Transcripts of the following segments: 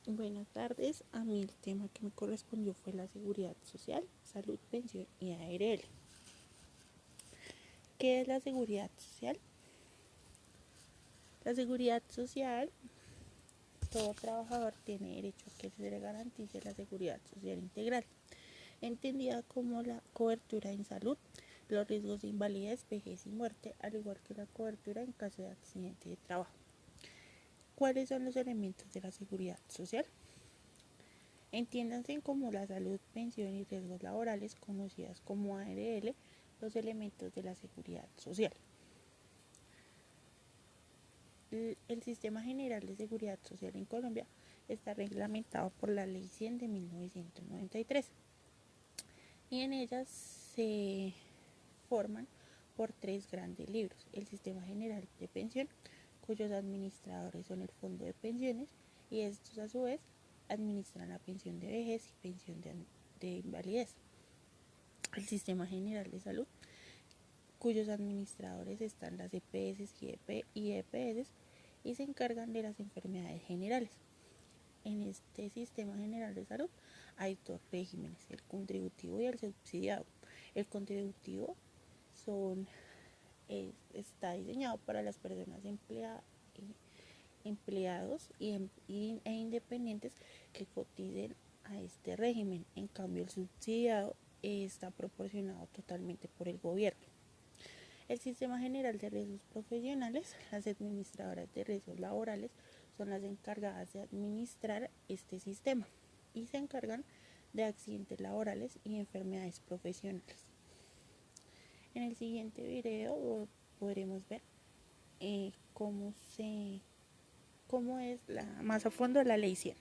Buenas tardes. A mí el tema que me correspondió fue la seguridad social, salud, pensión y ARL. ¿Qué es la seguridad social? La seguridad social, todo trabajador tiene derecho a que se le garantice la seguridad social integral, entendida como la cobertura en salud, los riesgos de invalidez, vejez y muerte, al igual que la cobertura en caso de accidente de trabajo. ¿Cuáles son los elementos de la seguridad social? Entiéndanse como la salud, pensión y riesgos laborales, conocidas como ARL, los elementos de la seguridad social. El Sistema General de Seguridad Social en Colombia está reglamentado por la Ley 100 de 1993 y en ellas se forman por tres grandes libros: el Sistema General de Pensión, cuyos administradores son el Fondo de Pensiones, y estos a su vez administran la pensión de vejez y pensión de invalidez; el Sistema General de Salud, cuyos administradores están las EPS y EPS y se encargan de las enfermedades generales. En este Sistema General de Salud hay dos regímenes: el contributivo y el subsidiado. El contributivo está diseñado para las personas empleados e independientes que coticen a este régimen. En cambio, el subsidiado está proporcionado totalmente por el gobierno. El Sistema General de Riesgos Profesionales, las administradoras de riesgos laborales, son las encargadas de administrar este sistema y se encargan de accidentes laborales y enfermedades profesionales. En el siguiente video podremos ver cómo es más a fondo la ley 100.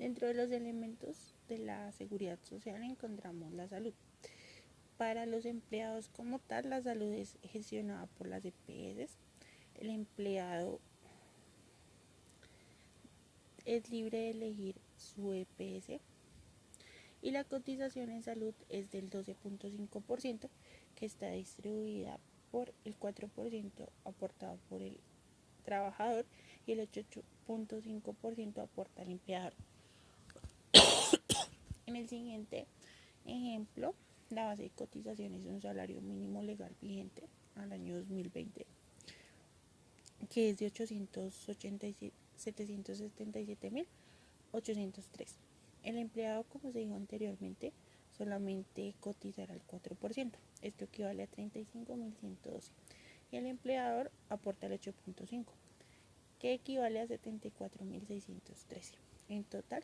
Dentro de los elementos de la seguridad social encontramos la salud. Para los empleados como tal, la salud es gestionada por las EPS. El empleado es libre de elegir su EPS y la cotización en salud es del 12.5%, que está distribuida por el 4% aportado por el trabajador y el 8.5% aporta el empleador. En el siguiente ejemplo, la base de cotización es un salario mínimo legal vigente al año 2020, que es de 777.803. El empleado, como se dijo anteriormente, solamente cotizará el 4%. Esto equivale a 35.112. Y el empleador aporta el 8.5%, que equivale a 74.613. En total,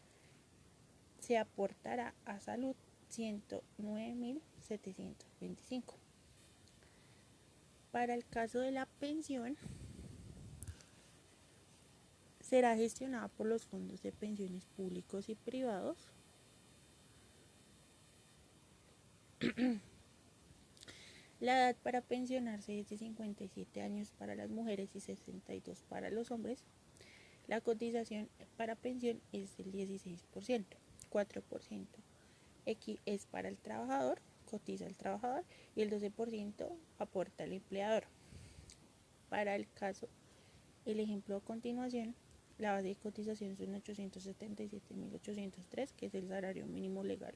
se aportará a salud 109.725. Para el caso de la pensión, será gestionada por los fondos de pensiones públicos y privados. La edad para pensionarse es de 57 años para las mujeres y 62 para los hombres. La cotización para pensión es del 16%, 4% es para el trabajador, cotiza el trabajador, y el 12% aporta el empleador. Para el ejemplo a continuación, la base de cotización son 877.803, que es el salario mínimo legal.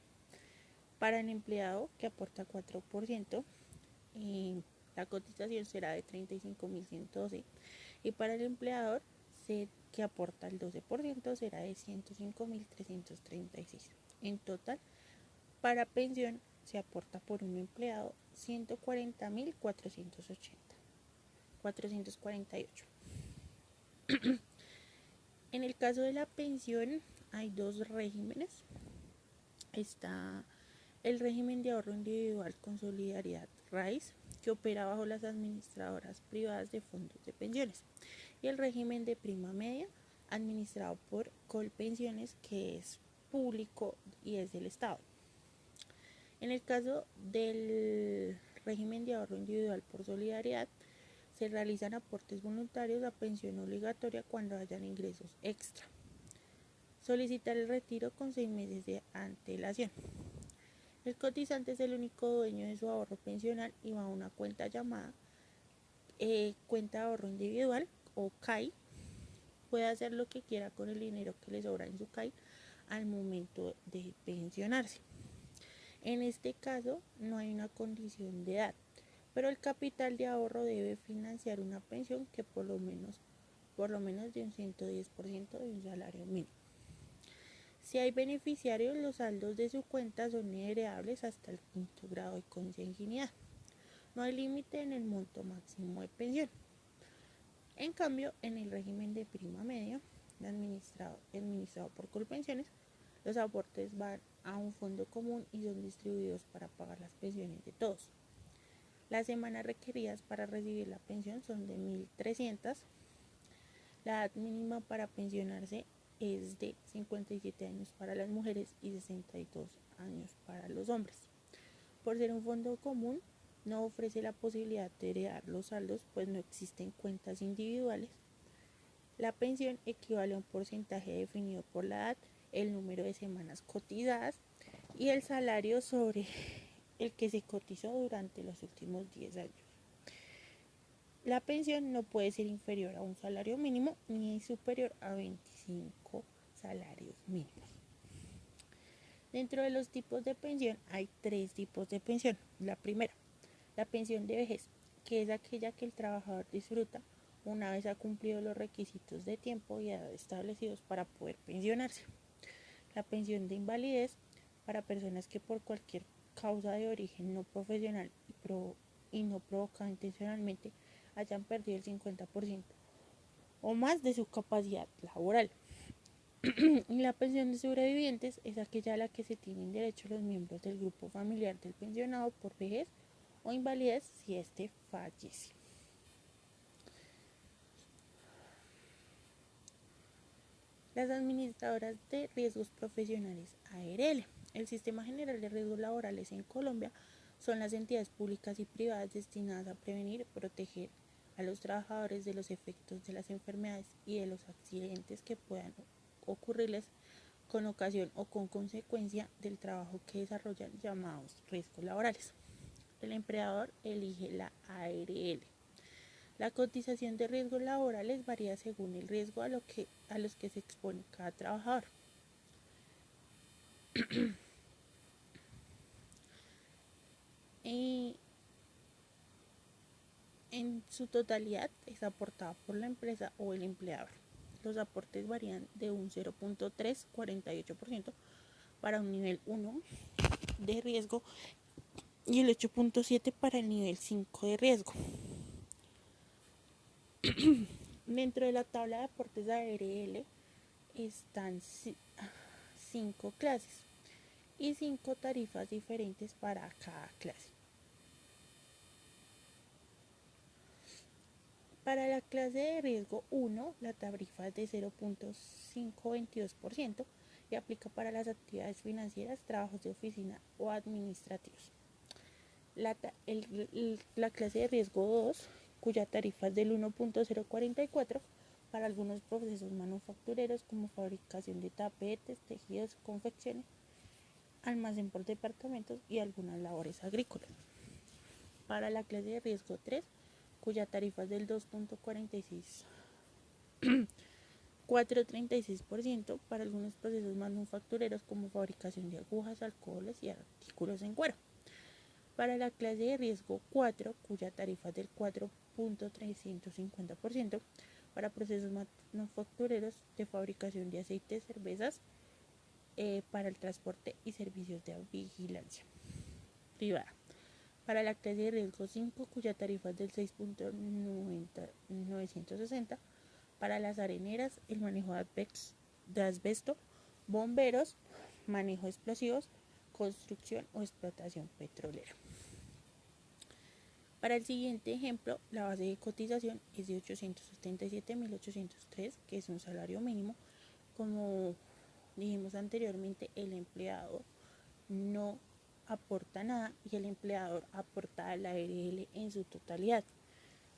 Para el empleado, que aporta 4%, la cotización será de 35.112, y para el empleador, que aporta el 12%, será de 105.336. En total, para pensión se aporta por un empleado 140.448. En el caso de la pensión hay dos regímenes. Está el régimen de ahorro individual con solidaridad RAIS, que opera bajo las administradoras privadas de fondos de pensiones, y el régimen de prima media, administrado por Colpensiones, que es público y es del Estado. En el caso del régimen de ahorro individual por solidaridad, se realizan aportes voluntarios a pensión obligatoria cuando hayan ingresos extra. Solicitar el retiro con 6 meses de antelación. El cotizante es el único dueño de su ahorro pensional y va a una cuenta llamada cuenta de ahorro individual o CAI. Puede hacer lo que quiera con el dinero que le sobra en su CAI al momento de pensionarse. En este caso no hay una condición de edad, pero el capital de ahorro debe financiar una pensión que por lo menos de un 110% de un salario mínimo. Si hay beneficiarios, los saldos de su cuenta son heredables hasta el 5º grado de consanguinidad. No hay límite en el monto máximo de pensión. En cambio, en el régimen de prima media, administrado por Colpensiones, los aportes van a un fondo común y son distribuidos para pagar las pensiones de todos. Las semanas requeridas para recibir la pensión son de 1.300. La edad mínima para pensionarse es de 57 años para las mujeres y 62 años para los hombres. Por ser un fondo común, no ofrece la posibilidad de heredar los saldos, pues no existen cuentas individuales. La pensión equivale a un porcentaje definido por la edad, el número de semanas cotizadas y el salario sobre el que se cotizó durante los últimos 10 años. La pensión no puede ser inferior a un salario mínimo ni superior a 25 salarios mínimos. Dentro de los tipos de pensión hay 3 tipos de pensión. La primera, la pensión de vejez, que es aquella que el trabajador disfruta una vez ha cumplido los requisitos de tiempo y edad establecidos para poder pensionarse. La pensión de invalidez, para personas que por cualquier causa de origen no profesional y no provocada intencionalmente hayan perdido el 50% o más de su capacidad laboral. Y la pensión de sobrevivientes es aquella a la que se tienen derecho los miembros del grupo familiar del pensionado por vejez o invalidez si éste fallece. Las administradoras de riesgos profesionales ARL. El Sistema General de Riesgos Laborales en Colombia son las entidades públicas y privadas destinadas a prevenir y proteger a los trabajadores de los efectos de las enfermedades y de los accidentes que puedan ocurrirles con ocasión o con consecuencia del trabajo que desarrollan, llamados riesgos laborales. El empleador elige la ARL. La cotización de riesgos laborales varía según el riesgo a los que se expone cada trabajador. Y en su totalidad es aportada por la empresa o el empleador. Los aportes varían de un 0.348% para un nivel 1 de riesgo y el 8.7% para el nivel 5 de riesgo. Dentro de la tabla de aportes de ARL están 5 clases y 5 tarifas diferentes para cada clase. Para la clase de riesgo 1, la tarifa es de 0.522% y aplica para las actividades financieras, trabajos de oficina o administrativos. La clase de riesgo 2, cuya tarifa es del 1.044% para algunos procesos manufactureros como fabricación de tapetes, tejidos, confecciones, almacén por departamentos y algunas labores agrícolas. Para la clase de riesgo 3, cuya tarifa es del 4.36% para algunos procesos manufactureros como fabricación de agujas, alcoholes y artículos en cuero. Para la clase de riesgo 4, cuya tarifa es del 4.350% para procesos manufactureros de fabricación de aceites, cervezas, para el transporte y servicios de vigilancia privada. Para la clase de riesgo 5, cuya tarifa es del 6.960, para las areneras, el manejo de asbesto, bomberos, manejo de explosivos, construcción o explotación petrolera. Para el siguiente ejemplo, la base de cotización es de 877.803, que es un salario mínimo. Como dijimos anteriormente, el empleado no aporta nada y el empleador aporta a la ARL en su totalidad.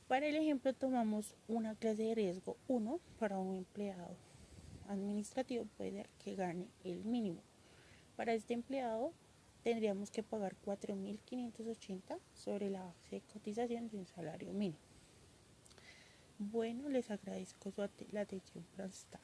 Para el ejemplo tomamos una clase de riesgo 1 para un empleado administrativo, puede ser que gane el mínimo. Para este empleado tendríamos que pagar 4.580 sobre la base de cotización de un salario mínimo. Bueno, les agradezco la atención prestada.